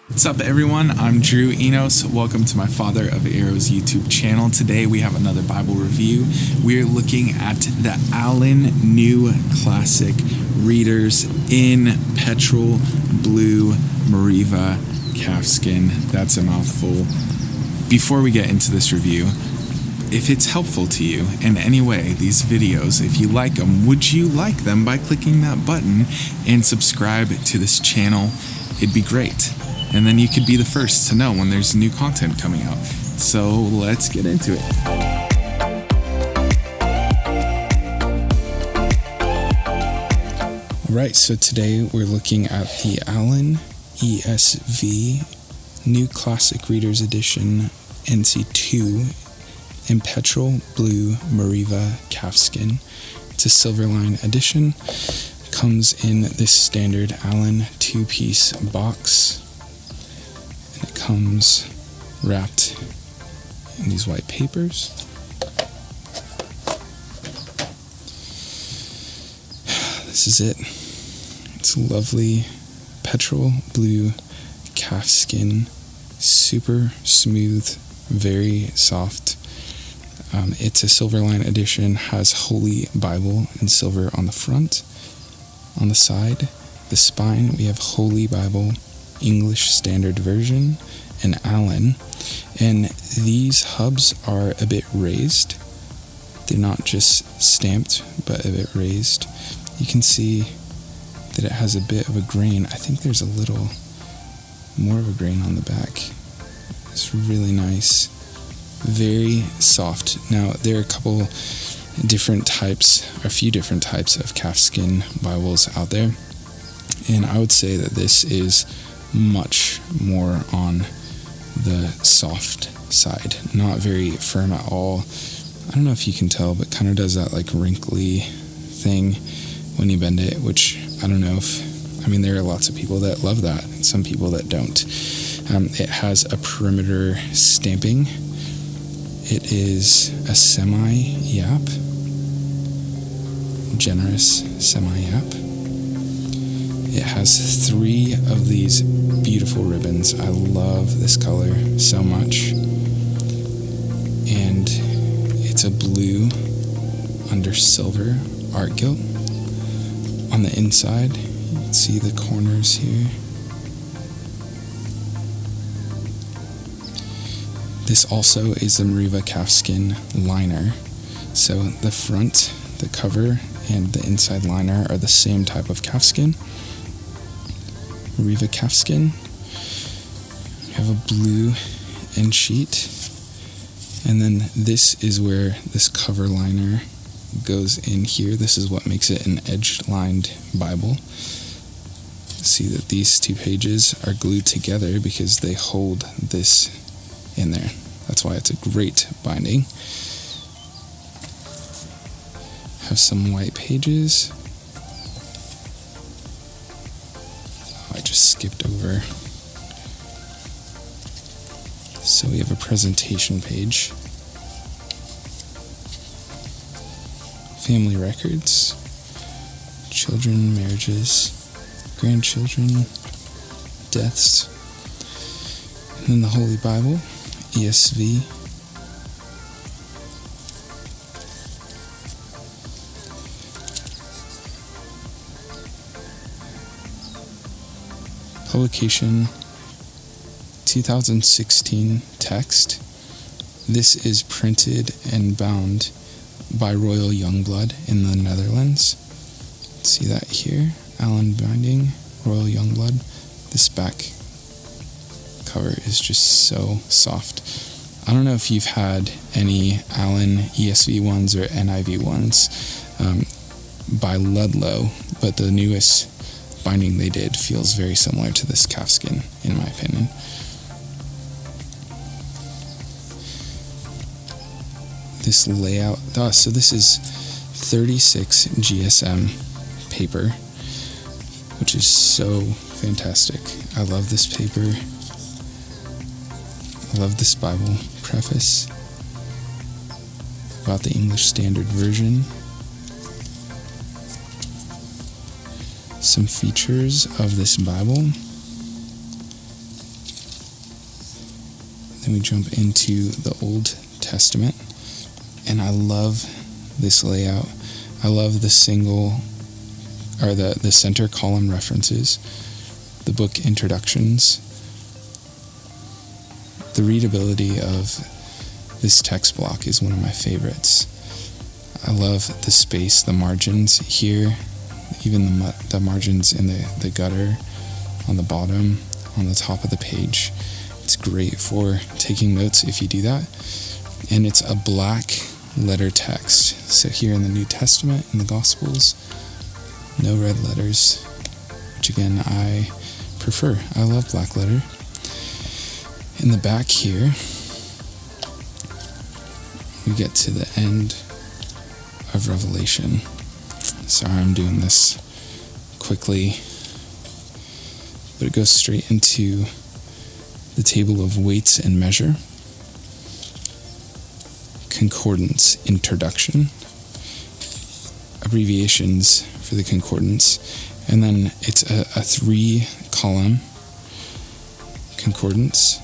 What's up, everyone? I'm Drew Enos. Welcome to my Father of Arrows YouTube channel. Today we have another Bible review. We're looking at the Allan New Classic Readers in Petrol Blue Meriva calfskin. That's a mouthful. Before we get into this review, if it's helpful to you in any way, these videos, if you like them, would you like them by clicking that button and subscribe to this channel? It'd be great. And then you could be the first to know when there's new content coming out. So let's get into it. Alright, so today we're looking at the Allan ESV New Classic Readers Edition NC2 in Petrol Blue Meriva calfskin. It's a Silverline edition. Comes in this standard Allan 2-piece box. And it comes wrapped in these white papers. This is it. It's lovely petrol blue calfskin, super smooth, very soft. It's a Silverline edition, has Holy Bible in silver on the front. On the side, the spine, we have Holy Bible, English Standard Version, and Allan. And these hubs are a bit raised. They're not just stamped, but a bit raised. You can see that it has a bit of a grain. I think there's a little more of a grain on the back. It's really nice. Very soft. Now, there are a few different types of calfskin Bibles out there. And I would say that this is much more on the soft side. Not very firm at all. I don't know if you can tell, but kind of does that like wrinkly thing when you bend it, which I don't know there are lots of people that love that and some people that don't. It has a perimeter stamping. It is a semi-yap, generous semi-yap. It has 3 of these beautiful ribbons. I love this color so much. And it's a blue under silver art gilt. On the inside, you can see the corners here. This also is the Meriva calfskin liner. So the front, the cover, and the inside liner are the same type of calfskin. Meriva calfskin. We have a blue end sheet. And then this is where this cover liner goes in here. This is what makes it an edge-lined Bible. See that these 2 pages are glued together because they hold this in there. That's why it's a great binding. Have some white pages. I just skipped over. So we have a presentation page. Family records. Children, marriages, grandchildren, deaths. And then the Holy Bible, ESV. Publication 2016 text. This is printed and bound by Royal Youngblood in the Netherlands. See that here? Allan binding, Royal Youngblood. This back cover is just so soft. I don't know if you've had any Allan ESV ones or NIV ones by Ludlow, but the newest binding they did feels very similar to this calfskin, in my opinion. This layout, so this is 36 GSM paper, which is so fantastic. I love this paper. I love this Bible preface about the English Standard Version. Some features of this Bible. Then we jump into the Old Testament, and I love this layout. I love the the center column references, the book introductions. The readability of this text block is one of my favorites. I love the space, the margins here, even the margins in the gutter, on the bottom, on the top of the page. It's great for taking notes if you do that. And it's a black letter text. So here in the New Testament, in the Gospels, no red letters, which again, I prefer. I love black letter. In the back here, we get to the end of Revelation. Sorry, I'm doing this quickly, but it goes straight into the table of weights and measure, concordance introduction, abbreviations for the concordance, and then it's a 3-column concordance,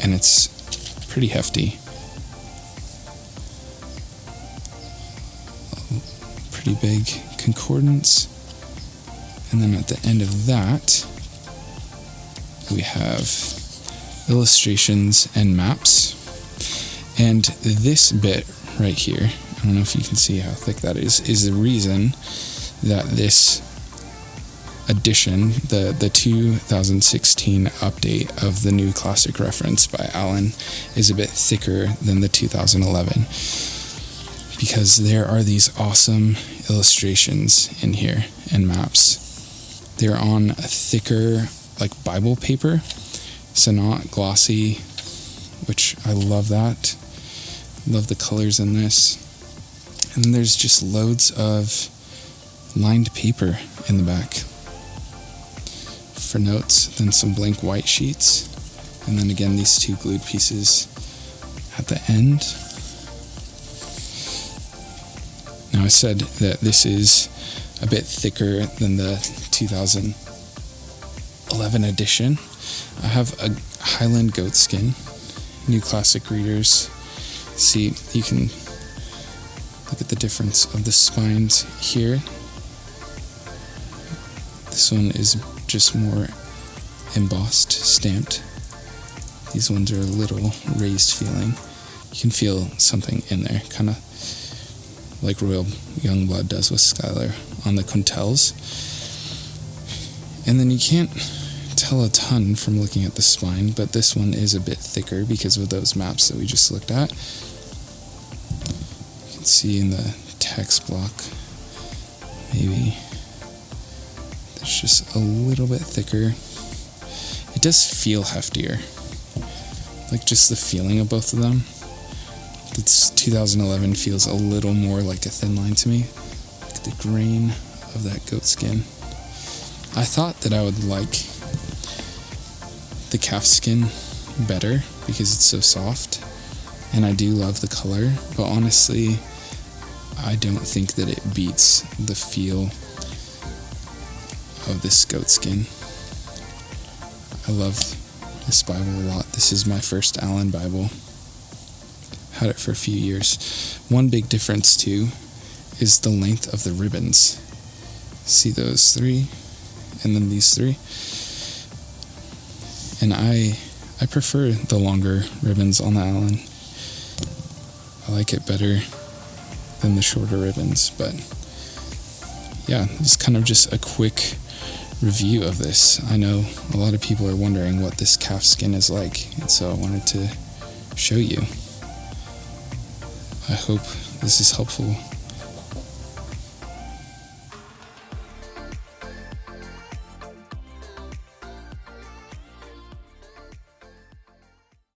and it's pretty hefty. Pretty big concordance. And then at the end of that, we have illustrations and maps. And this bit right here, I don't know if you can see how thick that is the reason that this edition, the 2016 update of the New Classic Reference by Allan, is a bit thicker than the 2011, because there are these awesome illustrations in here and maps. They're on a thicker, like Bible paper, so not glossy, which I love that. Love the colors in this. And there's just loads of lined paper in the back for notes, then some blank white sheets, and then again these 2 glued pieces at the end. Now I said that this is a bit thicker than the 2011 edition. I have a Highland goatskin. New Classic readers, see, you can look at the difference of the spines here. This one is just more embossed, stamped. These ones are a little raised feeling. You can feel something in there, kind of like Royal Youngblood does with Skylar on the Quintels. And then you can't tell a ton from looking at the spine, but this one is a bit thicker because of those maps that we just looked at. You can see in the text block, maybe it's just a little bit thicker. It does feel heftier, like just the feeling of both of them. This 2011 feels a little more like a thin line to me. Look at the grain of that goatskin. I thought that I would like the calfskin better because it's so soft, and I do love the color, but honestly, I don't think that it beats the feel of this goatskin. I love this Bible a lot. This is my first Allan Bible. Had it for a few years. One big difference too is the length of the ribbons. See those 3 and then these 3? And I prefer the longer ribbons on the Allan. I like it better than the shorter ribbons, but yeah, it's kind of just a quick review of this. I know a lot of people are wondering what this calfskin is like, and so I wanted to show you. I hope this is helpful.